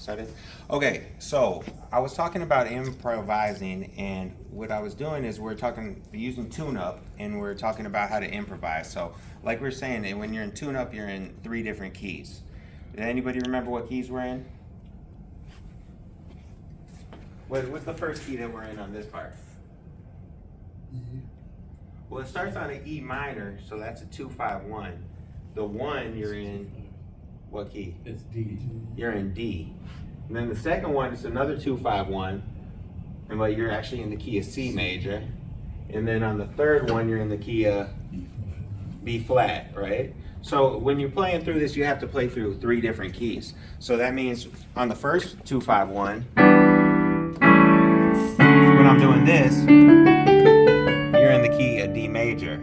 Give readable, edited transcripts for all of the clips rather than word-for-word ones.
started. Okay, so I was talking about improvising, and what I was doing is we're using tune-up, and we're talking about how to improvise. So, like we were saying, when you're in tune-up, you're in 3 different keys. Did anybody remember what keys we're in? What's the first key that we're in on this part? E. Well, it starts on an E minor, so that's a 2-5-1. The 1 you're in, what key? It's D. You're in D. And then the second one is another 2-5-1, but you're actually in the key of C major. And then on the third one, you're in the key of B flat, right? So when you're playing through this, you have to play through 3 different keys. So that means on the first 2-5-1, when I'm doing this, you're in the key of D major.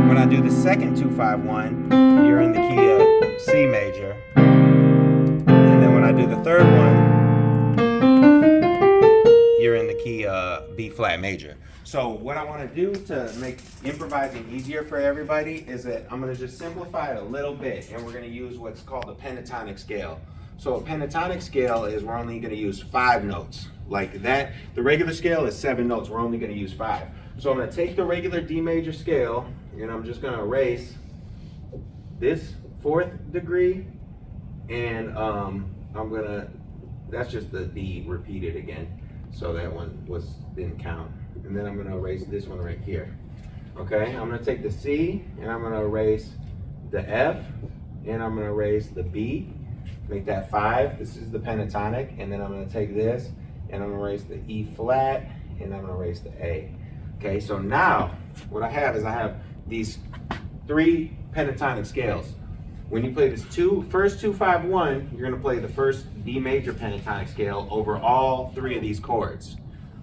When I do the second 2-5-1, you're in the key of C major. And then when I do the third one, you're in the key of B flat major. So what I want to do to make improvising easier for everybody is that I'm going to just simplify it a little bit, and we're going to use what's called a pentatonic scale. So a pentatonic scale is we're only going to use 5 notes. Like that, the regular scale is 7 notes. We're only going to use 5. So I'm going to take the regular D major scale, and I'm just going to erase this 4th degree, and that's just the D repeated again. So that one didn't count. And then I'm going to erase this one right here. Okay, I'm going to take the C, and I'm going to erase the F, and I'm going to erase the B. Make that 5. This is the pentatonic. And then I'm going to take this, and I'm going to erase the E flat, and I'm going to erase the A. Okay, so now what I have is I have these 3 pentatonic scales. When you play this first 2-5-1, you're going to play the first D major pentatonic scale over all 3 of these chords.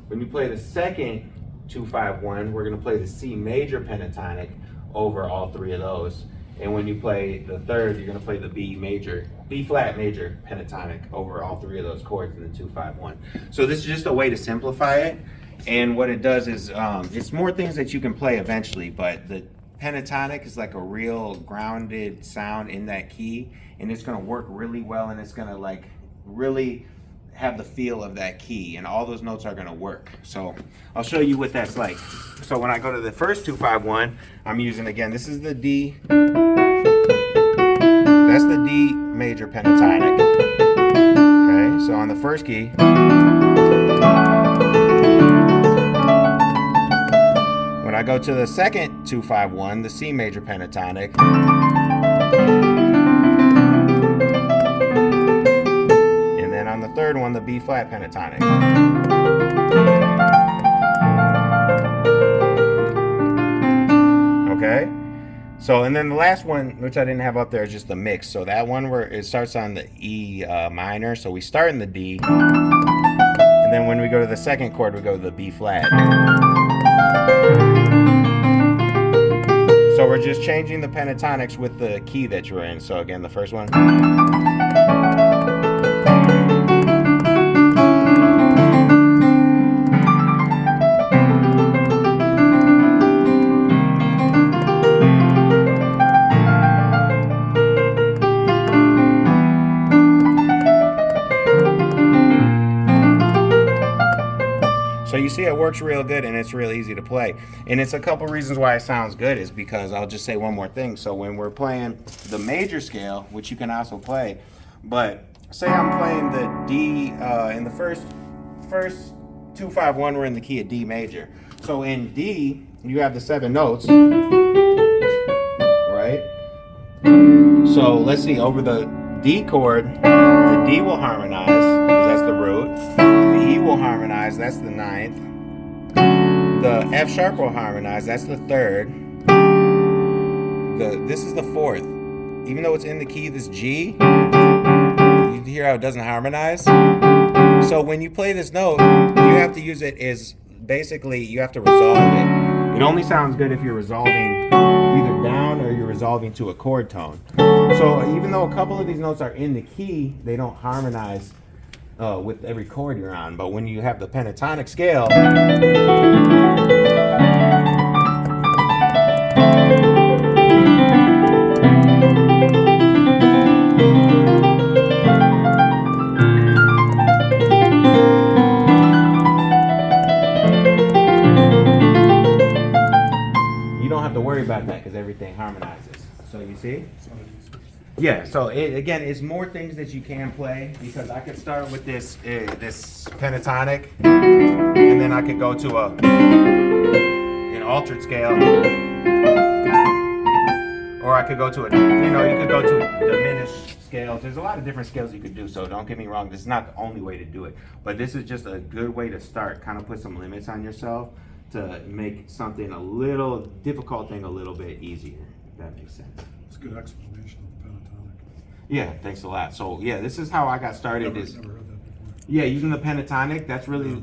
When you play the second 2-5-1, we're going to play the C major pentatonic over all 3 of those. And when you play the third, you're going to play the B flat major pentatonic over all 3 of those chords in the 2-5-1. So this is just a way to simplify it. And what it does is, it's more things that you can play eventually, but the pentatonic is like a real grounded sound in that key, and it's going to work really well, and it's going to like really have the feel of that key, and all those notes are going to work. So I'll show you what that's like. So when I go to the first 2-5-1, I'm using, again, this is the D. That's the D major pentatonic. Okay, so on the first key, when I go to the second 2-5-1, the C major pentatonic, and then on the third one, the B flat pentatonic. Okay? So, and then the last one, which I didn't have up there, is just the mix. So that one where it starts on the E minor, so we start in the D, and then when we go to the second chord, we go to the B flat. So we're just changing the pentatonics with the key that you're in. So again, the first one. So you see it works real good, and it's real easy to play. And it's a couple reasons why it sounds good is because, I'll just say one more thing. So when we're playing the major scale, which you can also play, but say I'm playing the D in the first 2-5-1, we're in the key of D major. So in D, you have the 7 notes, right? So let's see, over the D chord, the D will harmonize, because that's the root. The E will harmonize, that's the 9th. The F sharp will harmonize, that's the 3rd. This is the 4th. Even though it's in the key, this G, you hear how it doesn't harmonize? So when you play this note, you have to use it as, basically, you have to resolve it. It only sounds good if you're resolving either down or you're resolving to a chord tone. So even though a couple of these notes are in the key, they don't harmonize with every chord you're on. But when you have the pentatonic scale, harmonizes. So you see? It's not easy. Yeah, so again, it's more things that you can play because I could start with this this pentatonic, and then I could go to an altered scale, or I could go to you could go to diminished scales. There's a lot of different scales you could do, so don't get me wrong, this is not the only way to do it, but this is just a good way to start, kind of put some limits on yourself to make something a little difficult thing a little bit easier, if that makes sense. It's a good explanation of the pentatonic. Yeah, thanks a lot. So yeah, this is how I got started. Never heard that before. Yeah, using the pentatonic, that's really